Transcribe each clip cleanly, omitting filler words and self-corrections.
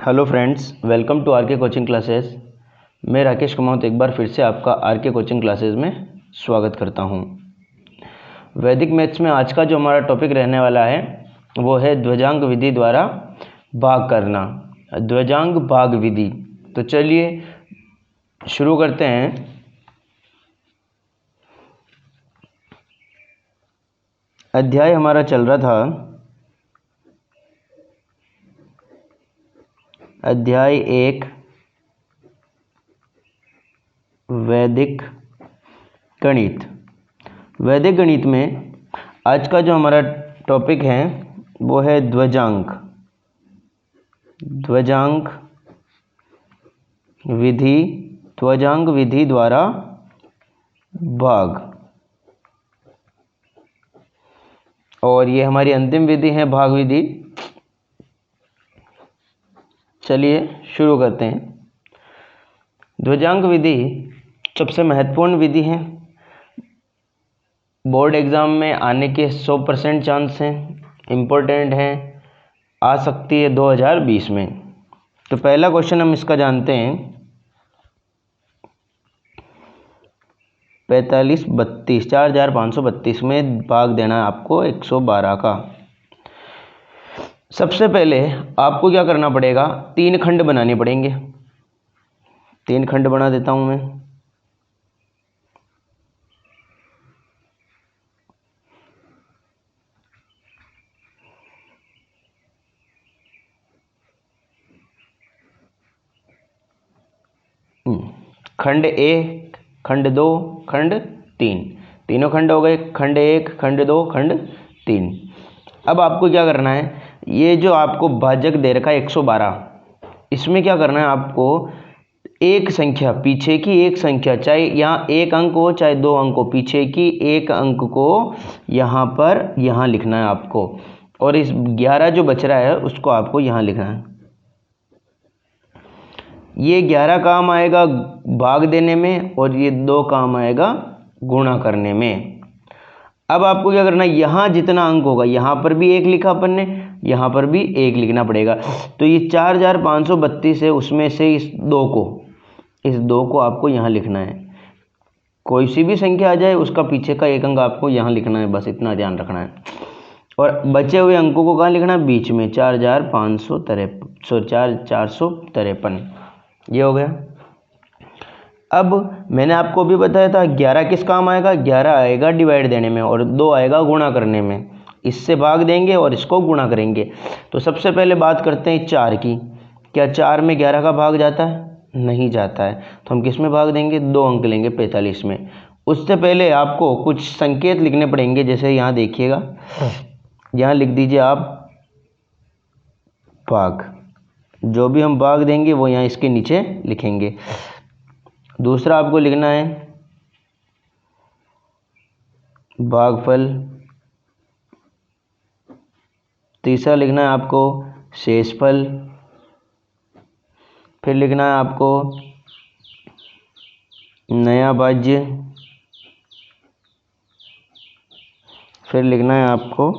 Hello friends, welcome to RK coaching classes. मैं राकेश कुमार एक बार फिर से आपका आरके कोचिंग क्लासेस में स्वागत करता हूं। वैदिक मैथ्स में आज का जो हमारा टॉपिक रहने वाला है वो है ध्वजांक विधि द्वारा भाग करना, ध्वजांक भाग विधि। तो चलिए शुरू करते हैं। अध्याय हमारा चल रहा था अध्याय 1 वैदिक गणित। वैदिक गणित में आज का जो हमारा टॉपिक है वो है ध्वजांक विधि, ध्वजांक विधि द्वारा भाग। और ये हमारी अंतिम विधि है, भाग विधि। चलिए शुरू करते हैं। ध्वजांक विधि सबसे महत्वपूर्ण विधि है। बोर्ड एग्ज़ाम में आने के 100% चांस हैं, इम्पोर्टेंट हैं, आ सकती है 2020 में। तो पहला क्वेश्चन हम इसका जानते हैं। 4532 में भाग देना है आपको 112 का। सबसे पहले आपको क्या करना पड़ेगा, 3 खंड बनाने पड़ेंगे। 3 खंड बना देता हूं मैं। खंड 1, खंड 2, खंड 3, तीनों खंड हो गए। खंड 1, खंड 2, खंड 3। अब आपको क्या करना है, ये जो आपको भाजक दे रखा है 112, इसमें क्या करना है आपको, एक संख्या, पीछे की एक संख्या, चाहे यहाँ एक अंक हो चाहे 2 अंक हो, पीछे की एक अंक को यहाँ पर यहाँ लिखना है आपको। और इस 11 जो बच रहा है उसको आपको यहाँ लिखना है। ये 11 काम आएगा भाग देने में और ये 2 काम आएगा गुणा करने में। अब आपको क्या करना है, यहाँ जितना अंक होगा यहाँ पर भी 1 लिखा अपन ने, यहाँ पर भी 1 लिखना पड़ेगा। तो ये 4532 है, उसमें से इस 2 को आपको यहाँ लिखना है। कोई सी भी संख्या आ जाए उसका पीछे का एक अंक आपको यहाँ लिखना है, बस इतना ध्यान रखना है। और बचे हुए अंकों को कहाँ लिखना है, बीच में। 453, ये हो गया। अब मैंने आपको भी बताया था 11 किस काम आएगा, 11 आएगा डिवाइड देने में और 2 आएगा गुणा करने में। इससे भाग देंगे और इसको गुणा करेंगे। तो सबसे पहले बात करते हैं 4 की। क्या 4 में 11 का भाग जाता है? नहीं जाता है। तो हम किस में भाग देंगे, 2 अंक लेंगे 45 में। उससे पहले आपको कुछ संकेत लिखने पड़ेंगे। जैसे यहाँ देखिएगा, यहाँ लिख दीजिए आप भाग। जो भी हम भाग देंगे वो यहाँ इसके नीचे लिखेंगे। दूसरा आपको लिखना है भागफल। तीसरा लिखना है आपको शेषफल। फिर लिखना है आपको नया भाज्य। फिर लिखना है आपको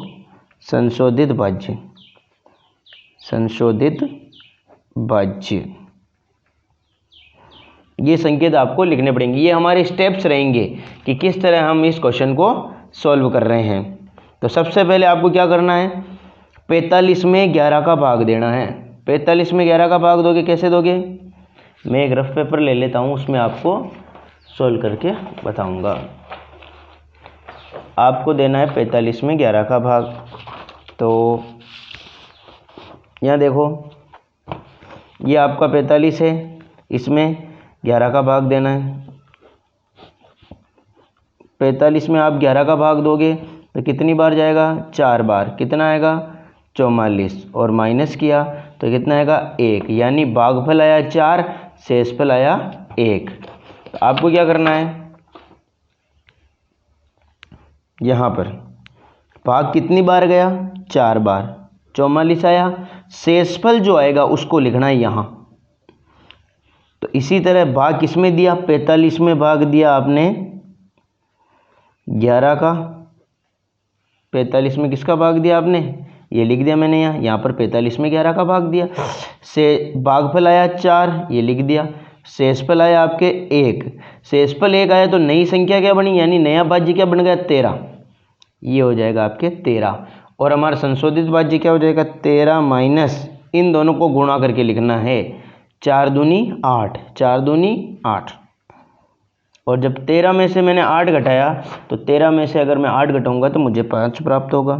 संशोधित भाज्य। ये संकेत आपको लिखने पड़ेंगे। ये हमारे स्टेप्स रहेंगे कि किस तरह हम इस क्वेश्चन को सॉल्व कर रहे हैं। तो सबसे पहले आपको क्या करना है, 45 में 11 का भाग देना है। 45 में 11 का भाग दोगे, कैसे दोगे, मैं एक रफ पेपर ले लेता हूँ, उसमें आपको सॉल्व करके बताऊँगा। आपको देना है 45 में 11 का भाग। तो यहाँ देखो, ये आपका 45 है, इसमें 11 का भाग देना है। 45 में आप 11 का भाग दोगे तो कितनी बार जाएगा, 4 बार। कितना आएगा, 44। और माइनस किया तो कितना आएगा, 1। यानी भागफल आया 4, शेषफल आया 1। तो आपको क्या करना है, यहाँ पर भाग कितनी बार गया, 4 बार, 44 आया। शेषफल जो आएगा उसको लिखना है यहाँ। तो इसी तरह भाग किस में दिया, 45 में भाग दिया आपने 11 का। 45 में किसका भाग दिया आपने, ये लिख दिया मैंने यहाँ पर 45 में 11 का भाग दिया। से भागफल आया 4, ये लिख दिया। शेषफल आया आपके 1, शेषफल 1 आया तो नई संख्या क्या बनी, यानी नया भाज्य क्या बन गया 13, ये हो जाएगा आपके 13। और हमारा संशोधित भाज्य क्या हो जाएगा 13 माइनस इन दोनों को गुणा करके लिखना है 4 दूनी 8, 4 दूनी 8। और जब 13 में से मैंने 8 घटाया तो 13 में से अगर मैं 8 घटाऊंगा तो मुझे 5 प्राप्त होगा।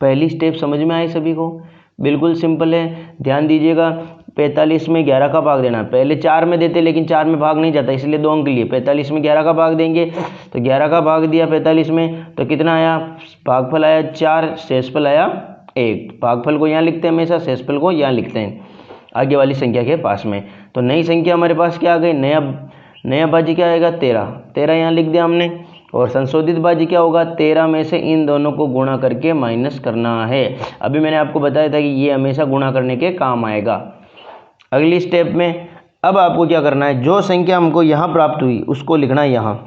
पहली स्टेप समझ में आई सभी को? बिल्कुल सिंपल है, ध्यान दीजिएगा। 45 में 11 का भाग देना, पहले 4 में देते लेकिन 4 में भाग नहीं जाता, इसलिए 2 अंक लिए। 45 में 11 का भाग देंगे तो 11 का भाग दिया 45 में तो कितना आया, भागफल आया 4, शेषफल आया 1। भागफल को यहाँ लिखते हैं हमेशा, शेषफल को यहाँ लिखते हैं आगे वाली संख्या के पास में। तो नई संख्या हमारे पास क्या आ गई, नया भाज्य क्या आएगा 13, 13 यहाँ लिख दिया हमने। और संशोधित भाज्य क्या होगा 13 में से इन दोनों को गुणा करके माइनस करना है। अभी मैंने आपको बताया था कि ये हमेशा गुणा करने के काम आएगा। अगली स्टेप में अब आपको क्या करना है, जो संख्या हमको यहाँ प्राप्त हुई उसको लिखना है यहाँ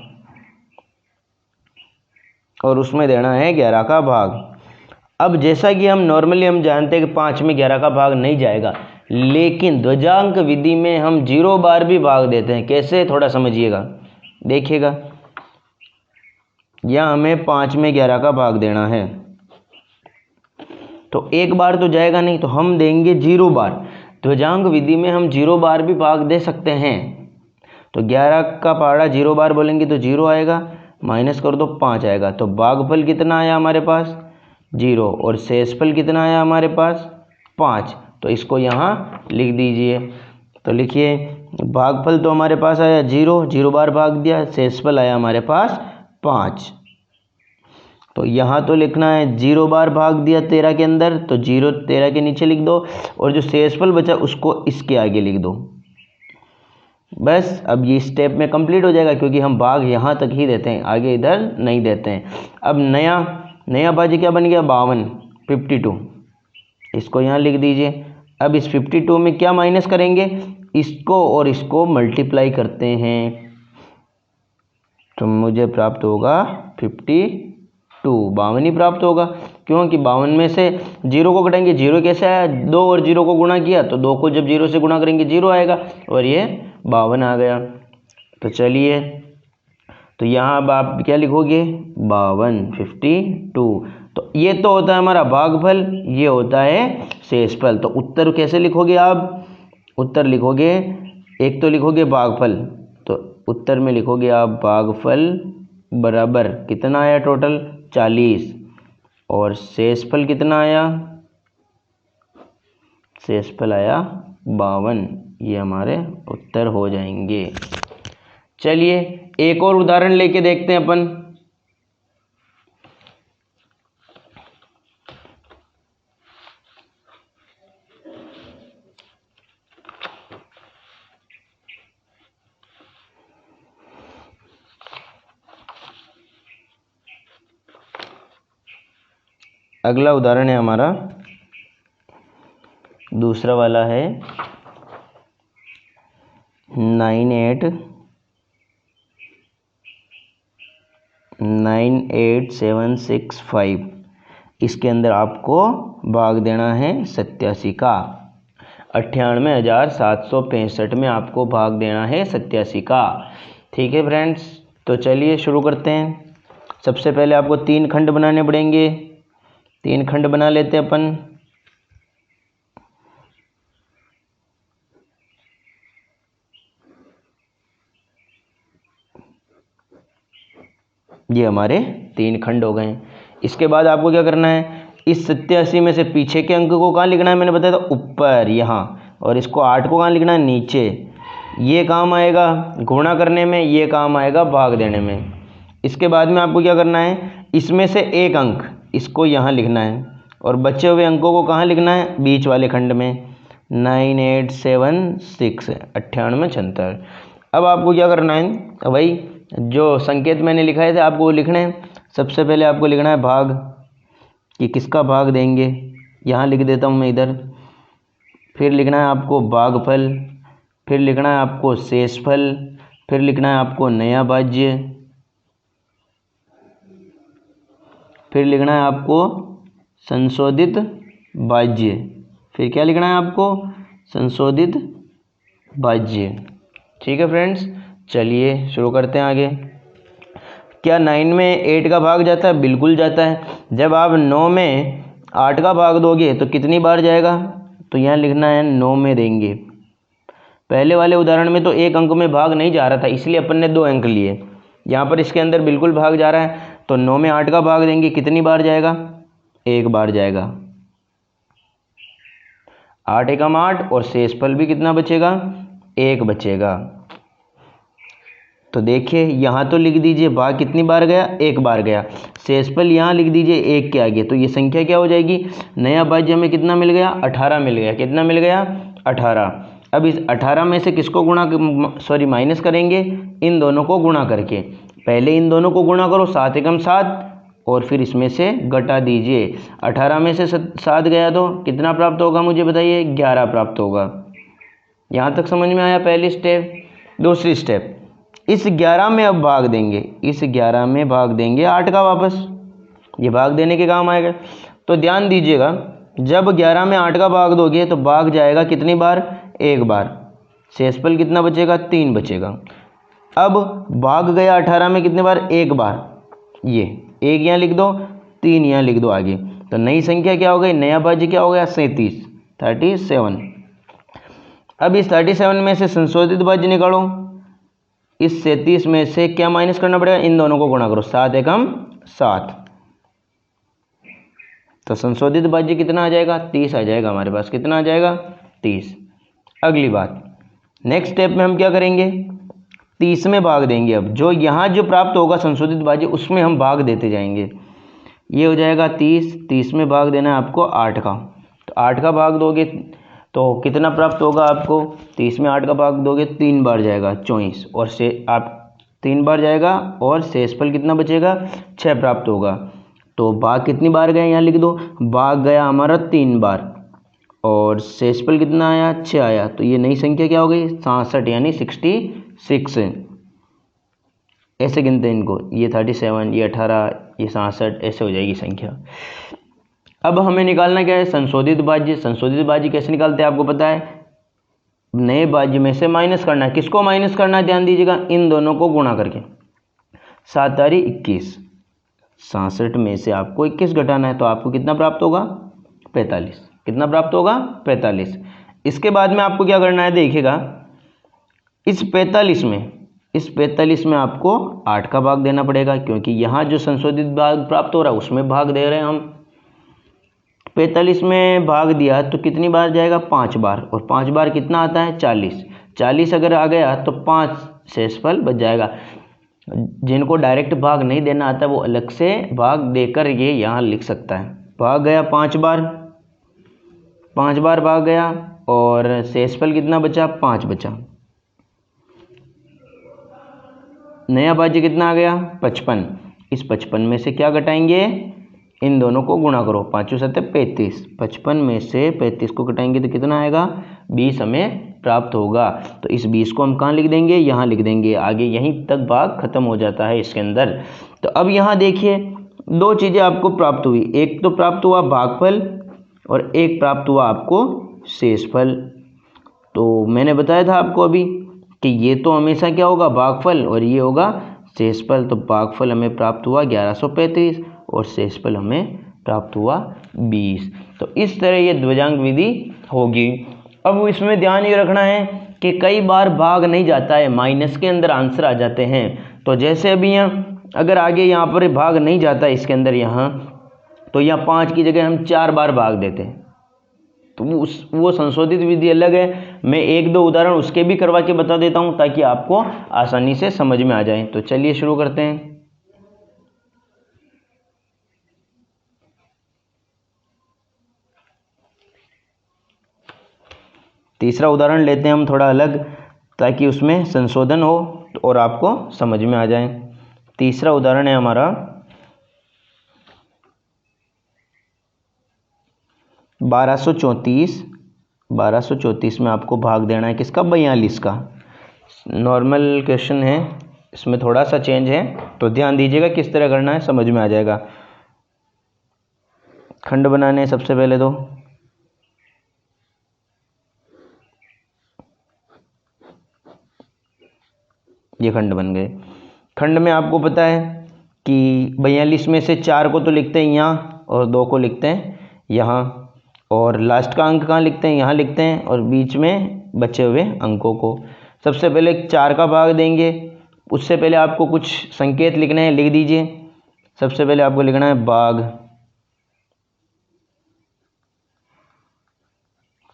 और उसमें देना है 11 का भाग। अब जैसा कि हम नॉर्मली जानते हैं कि 5 में 11 का भाग नहीं जाएगा, लेकिन ध्वजांक विधि में हम 0 बार भी भाग देते हैं। कैसे, थोड़ा समझिएगा, देखिएगा। यहाँ हमें 5 में 11 का भाग देना है तो एक बार तो जाएगा नहीं, तो हम देंगे 0 बार। ध्वजांक विधि में हम 0 बार भी भाग दे सकते हैं। तो 11 का पहाड़ा 0 बार बोलेंगे तो 0 आएगा, माइनस कर दो 5 आएगा। तो भागफल कितना आया हमारे पास 0 और शेषफल कितना आया हमारे पास 5। तो इसको यहाँ लिख दीजिए। तो लिखिए, भागफल तो हमारे पास आया 0, 0 बार भाग दिया, शेषफल आया हमारे पास 5। तो यहाँ तो लिखना है 0 बार भाग दिया 13 के अंदर, तो 0 13 के नीचे लिख दो, और जो शेषफल बचा उसको इसके आगे लिख दो। बस अब ये स्टेप में कंप्लीट हो जाएगा, क्योंकि हम भाग यहाँ तक ही देते हैं, आगे इधर नहीं देते हैं। अब नया भाज्य क्या बन गया 52, 52, इसको यहाँ लिख दीजिए। अब इस 52 में क्या माइनस करेंगे, इसको और इसको मल्टीप्लाई करते हैं तो मुझे प्राप्त होगा 52, 52 ही प्राप्त होगा। क्योंकि 52 में से 0 को घटाएंगे, 0 कैसे आया, 2 और 0 को गुणा किया तो 2 को जब 0 से गुणा करेंगे 0 आएगा, और ये 52 आ गया। तो चलिए, तो यहाँ अब आप क्या लिखोगे 52, 52। तो ये तो होता है हमारा भागफल, ये होता है शेषफल। तो उत्तर कैसे लिखोगे आप, उत्तर लिखोगे, एक तो लिखोगे भागफल, तो उत्तर में लिखोगे आप भागफल बराबर कितना आया टोटल 40, और शेषफल कितना आया, शेषफल आया 52। ये हमारे उत्तर हो जाएंगे। चलिए एक और उदाहरण लेके देखते हैं अपन। अगला उदाहरण है हमारा दूसरा वाला है 98765। इसके अंदर आपको भाग देना है 87 का। 98,765 में आपको भाग देना है 87 का। ठीक है फ्रेंड्स, तो चलिए शुरू करते हैं। सबसे पहले आपको 3 खंड बनाने पड़ेंगे। 3 खंड बना लेते हैं अपन। ये हमारे 3 खंड हो गए। इसके बाद आपको क्या करना है, इस 87 में से पीछे के अंक को कहाँ लिखना है, मैंने बताया था ऊपर यहाँ, और इसको 8 को कहाँ लिखना है नीचे। ये काम आएगा गुणा करने में, ये काम आएगा भाग देने में। इसके बाद में आपको क्या करना है, इसमें से एक अंक इसको यहाँ लिखना है, और बचे हुए अंकों को कहाँ लिखना है, बीच वाले खंड में। 9876 9876। अब आपको क्या करना है, भाई जो संकेत मैंने लिखाए थे आपको वो लिखने हैं। सबसे पहले आपको लिखना है भाग, कि किसका भाग देंगे, यहाँ लिख देता हूँ मैं इधर। फिर लिखना है आपको भागफल, फिर लिखना है आपको शेषफल, फिर लिखना है आपको नया भाज्य, फिर लिखना है आपको संशोधित भाज्य, फिर क्या लिखना है आपको, संशोधित भाज्य। ठीक है फ्रेंड्स, चलिए शुरू करते हैं आगे। क्या 9 में 8 का भाग जाता है? बिल्कुल जाता है। जब आप 9 में 8 का भाग दोगे तो कितनी बार जाएगा, तो यहाँ लिखना है 9 में देंगे। पहले वाले उदाहरण में तो 1 अंक में भाग नहीं जा रहा था, इसलिए अपन ने 2 अंक लिए। यहाँ पर इसके अंदर बिल्कुल भाग जा रहा है, तो 9 में 8 का भाग देंगे, कितनी बार जाएगा, 1 बार जाएगा। 8 एकम 8 और शेषफल भी कितना बचेगा, 1 बचेगा। तो देखिए यहाँ तो लिख दीजिए भाग कितनी बार गया, 1 बार गया। शेषफल यहाँ लिख दीजिए 1 के आगे, तो ये संख्या क्या हो जाएगी, नया भाज्य हमें कितना मिल गया, 18 मिल गया। कितना मिल गया, 18। अब इस 18 में से किसको माइनस करेंगे, इन दोनों को गुणा करके। पहले इन दोनों को गुणा करो, 7 एकम 7, और फिर इसमें से घटा दीजिए। 18 में से 7 गया तो कितना प्राप्त होगा, मुझे बताइए, 11 प्राप्त होगा। यहाँ तक समझ में आया पहली स्टेप। दूसरी स्टेप, इस 11 में अब भाग देंगे, इस 11 में भाग देंगे 8 का वापस, ये भाग देने के काम आएगा। तो ध्यान दीजिएगा, जब 11 में 8 का भाग दोगे तो भाग जाएगा कितनी बार, 1 बार। शेषफल कितना बचेगा, 3 बचेगा। अब भाग गया 18 में कितने बार, 1 बार। ये 1 यहाँ लिख दो, 3 यहाँ लिख दो आगे। तो नई संख्या क्या हो गई, नया भाज्य क्या हो गया, 37। अब इस 37 में से संशोधित भाज्य निकालो। इस 37 में से क्या माइनस करना पड़ेगा, इन दोनों को गुणा करो, 7 एकम 7। तो संशोधित भाज्य कितना आ जाएगा, 30 आ जाएगा हमारे पास। कितना आ जाएगा, 30। अगली बात, नेक्स्ट स्टेप में हम क्या करेंगे, 30 में भाग देंगे। अब जो यहाँ जो प्राप्त होगा संशोधित भाज्य, उसमें हम भाग देते जाएंगे। ये हो जाएगा 30 में भाग देना है आपको 8 का। तो 8 का भाग दोगे तो कितना प्राप्त होगा आपको, 30 में 8 का भाग दोगे 3 बार जाएगा, 24, और से आप 3 बार जाएगा, और शेषफल कितना बचेगा, 6 प्राप्त होगा। तो भाग कितनी बार गए, यहाँ लिख दो, भाग गया हमारा 3 बार, और शेषफल कितना आया, 6 आया। तो ये नई संख्या क्या हो गई, 67, यानी 66। ऐसे गिनते हैं इनको, ये 37, ये 18, ये 67, ऐसे हो जाएगी संख्या। अब हमें निकालना क्या है, संशोधित भाज्य। संशोधित भाज्य कैसे निकालते हैं आपको पता है, नए भाज्य में से माइनस करना है। किसको माइनस करना है, ध्यान दीजिएगा, इन दोनों को गुणा करके। 7 तारी 21, 67 में से आपको 21 घटाना है, तो आपको कितना प्राप्त होगा, 45। कितना प्राप्त होगा, 45। इसके बाद में आपको क्या करना है, देखिएगा, इस 45 में आपको 8 का भाग देना पड़ेगा, क्योंकि यहाँ जो संशोधित भाग प्राप्त हो रहा है उसमें भाग दे रहे हैं हम। 45 में भाग दिया तो कितनी बार जाएगा, 5 बार, और 5 बार कितना आता है, 40 अगर आ गया तो 5 शेषफल बच जाएगा। जिनको डायरेक्ट भाग नहीं देना आता वो अलग से भाग देकर ये यहाँ लिख सकता है। भाग गया 5 बार, 5 बार भाग गया, और शेषफल कितना बचा, 5 बचा। नया भाज्य कितना आ गया, 55। इस 55 में से क्या घटाएंगे, इन दोनों को गुणा करो, 5 7 35। 55 में से 35 को घटाएंगे तो कितना आएगा, 20 हमें प्राप्त होगा। तो इस 20 को हम कहाँ लिख देंगे, यहाँ लिख देंगे। आगे यहीं तक भाग खत्म हो जाता है इसके अंदर। तो अब यहाँ देखिए, 2 चीज़ें आपको प्राप्त हुई, एक तो प्राप्त हुआ भागफल, और एक प्राप्त हुआ आपको शेषफल। तो मैंने बताया था आपको अभी कि ये तो हमेशा क्या होगा, भागफल, और ये होगा शेषफल। तो भागफल हमें प्राप्त हुआ 1135, और शेषफल हमें प्राप्त हुआ 20। तो इस तरह ये ध्वजांक विधि होगी। अब इसमें ध्यान ये रखना है कि कई बार भाग नहीं जाता है, माइनस के अंदर आंसर आ जाते हैं। तो जैसे अभी यहाँ अगर आगे यहाँ पर भाग नहीं जाता इसके अंदर यहाँ, तो यहाँ 5 की जगह हम 4 बार भाग देते हैं, तो वो संशोधित विधि अलग है। मैं 1-2 उदाहरण उसके भी करवा के बता देता हूँ ताकि आपको आसानी से समझ में आ जाए। तो चलिए शुरू करते हैं। तीसरा उदाहरण लेते हैं हम थोड़ा अलग, ताकि उसमें संशोधन हो और आपको समझ में आ जाए। तीसरा उदाहरण है हमारा 1234 में आपको भाग देना है किसका, 42 का। नॉर्मल क्वेश्चन है, इसमें थोड़ा सा चेंज है, तो ध्यान दीजिएगा किस तरह करना है, समझ में आ जाएगा। खंड बनाने हैं सबसे पहले तो। ये खंड बन गए। खंड में आपको पता है कि 42 में से 4 को तो लिखते हैं यहाँ और 2 को लिखते हैं यहाँ, और लास्ट का अंक कहाँ लिखते हैं, यहाँ लिखते हैं, और बीच में बचे हुए अंकों को सबसे पहले 4 का भाग देंगे। उससे पहले आपको कुछ संकेत लिखने हैं, लिख दीजिए। सबसे पहले आपको लिखना है भाग,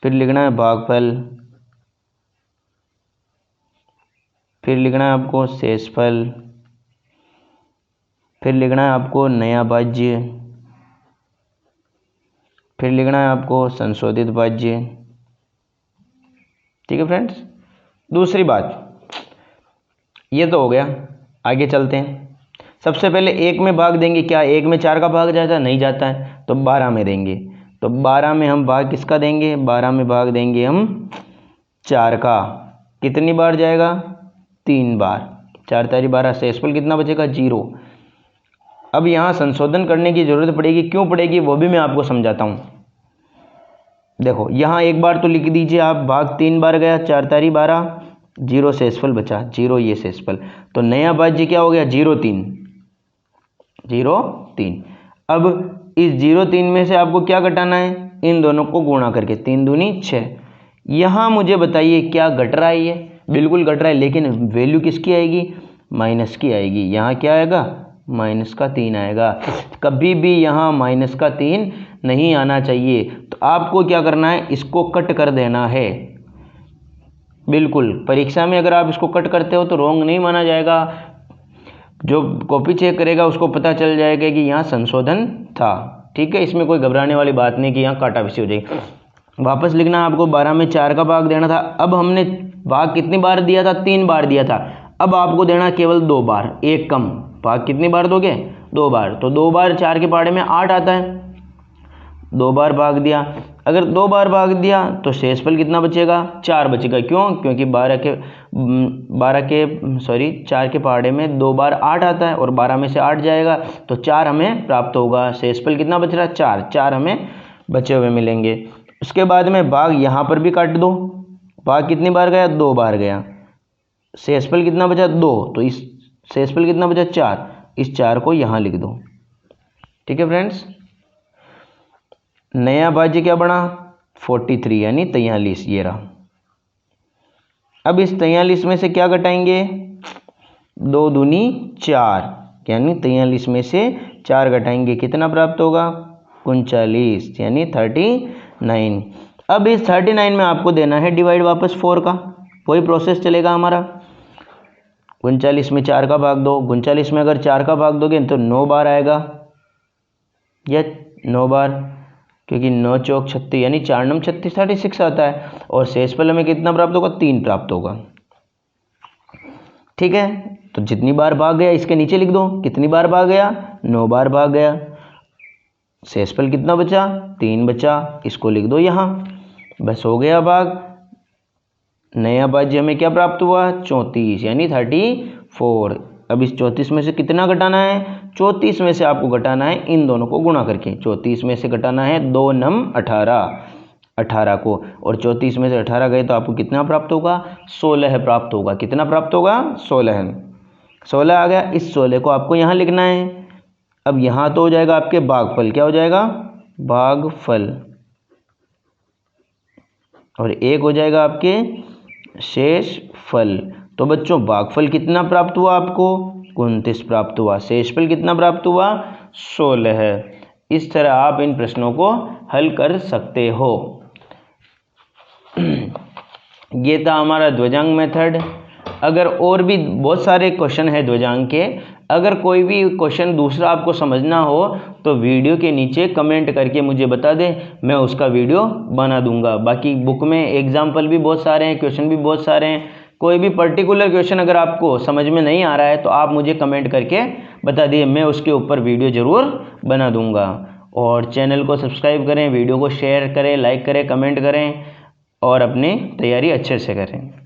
फिर लिखना है भागफल, फिर लिखना है आपको शेषफल, फिर लिखना है आपको नया भाज्य, फिर लिखना है आपको संशोधित भाज्य। ठीक है फ्रेंड्स। दूसरी बात, ये तो हो गया, आगे चलते हैं। सबसे पहले 1 में भाग देंगे। क्या 1 में 4 का भाग जाता है? नहीं जाता है, तो 12 में देंगे। तो 12 में हम भाग किसका देंगे? 12 में भाग देंगे हम 4 का। कितनी बार जाएगा? 3 बार। 4 तारी 12, शेषफल कितना बचेगा? 0। अब यहाँ संशोधन करने की जरूरत पड़ेगी। क्यों पड़ेगी वो भी मैं आपको समझाता हूँ। देखो यहाँ एक बार तो लिख दीजिए आप, भाग 3 बार गया, 4 तारी 12, 0 शेषफल बचा, 0 ये शेषफल। तो नया भाज्य क्या हो गया? 0 3, 0 3। अब इस 0 3 में से आपको क्या घटाना है? इन दोनों को गुणा करके, 3 दूनी 6। यहाँ मुझे बताइए क्या घट रहा है? ये बिल्कुल घट रहा है, लेकिन वैल्यू किसकी आएगी? माइनस की आएगी। यहाँ क्या आएगा? माइनस का 3 आएगा। कभी भी यहाँ माइनस का 3 नहीं आना चाहिए। तो आपको क्या करना है? इसको कट कर देना है। बिल्कुल, परीक्षा में अगर आप इसको कट करते हो तो रॉन्ग नहीं माना जाएगा। जो कॉपी चेक करेगा उसको पता चल जाएगा कि यहाँ संशोधन था। ठीक है, इसमें कोई घबराने वाली बात नहीं कि यहाँ काटा विषय हो जाएगी। वापस लिखना आपको 12 में 4 का भाग देना था। अब हमने भाग कितनी बार दिया था? 3 बार दिया था। अब आपको देना केवल 2 बार, एक कम। भाग कितनी बार दोगे? 2 बार। तो 2 बार 4 के पहाड़े में 8 आता है। 2 बार भाग दिया। अगर 2 बार भाग दिया तो शेषफल कितना बचेगा? 4 बचेगा। क्यों? क्योंकि 4 के पहाड़े में 2 बार 8 आता है और 12 में से 8 जाएगा तो 4 हमें प्राप्त होगा। शेषफल कितना बच रहा है? 4। 4 हमें बचे हुए मिलेंगे। उसके बाद में भाग यहाँ पर भी काट दो। भाग कितनी बार गया? 2 बार गया। शेषफल कितना बचा? 2। तो इस शेषफल कितना बचा? 4। इस 4 को यहाँ लिख दो। ठीक है फ्रेंड्स। नया भाज्य क्या बना? 43 यानी 43, ये रहा। अब इस 43 में से क्या घटाएंगे? 2 दूनी 4, यानी 43 में से 4 घटाएंगे, कितना प्राप्त होगा? 39 यानी 39। अब इस 39 में आपको देना है डिवाइड वापस 4 का। वही प्रोसेस चलेगा हमारा। 39 में 4 का भाग दो। 39 में अगर 4 का भाग दोगे तो 9 बार आएगा, या 9 बार, क्योंकि 9 चौक 36 यानी 4 नम 36, 36 आता है। और शेषफल में कितना प्राप्त होगा? 3 प्राप्त होगा। ठीक है, तो जितनी बार भाग गया इसके नीचे लिख दो। कितनी बार भाग गया? 9 बार भाग गया। शेषफल कितना बचा? 3 बचा। इसको लिख दो यहाँ। बस हो गया भाग। नया भाज्य हमें क्या प्राप्त हुआ? 34 यानी 34। अब इस 34 में से कितना घटाना है? 34 में से आपको घटाना है इन दोनों को गुणा करके। 34 में से घटाना है 2 नम 18 को, और 34 में से 18 गए तो आपको कितना प्राप्त होगा? 16 प्राप्त होगा। कितना प्राप्त होगा? 16 आ गया। इस 16 को आपको यहाँ लिखना है। अब यहाँ तो हो जाएगा आपके भागफल। क्या हो जाएगा? भागफल। और एक हो जाएगा आपके शेषफल। तो बच्चों भागफल कितना प्राप्त हुआ आपको? 29 प्राप्त हुआ। शेषफल कितना प्राप्त हुआ? 16। इस तरह आप इन प्रश्नों को हल कर सकते हो। ये था हमारा ध्वजांक मेथड। अगर और भी बहुत सारे क्वेश्चन है ध्वजांक के, अगर कोई भी क्वेश्चन दूसरा आपको समझना हो तो वीडियो के नीचे कमेंट करके मुझे बता दें, मैं उसका वीडियो बना दूंगा। बाकी बुक में एग्जाम्पल भी बहुत सारे हैं, क्वेश्चन भी बहुत सारे हैं। कोई भी पर्टिकुलर क्वेश्चन अगर आपको समझ में नहीं आ रहा है तो आप मुझे कमेंट करके बता दिए, मैं उसके ऊपर वीडियो ज़रूर बना दूंगा। और चैनल को सब्सक्राइब करें, वीडियो को शेयर करें, लाइक करें, कमेंट करें और अपनी तैयारी अच्छे से करें।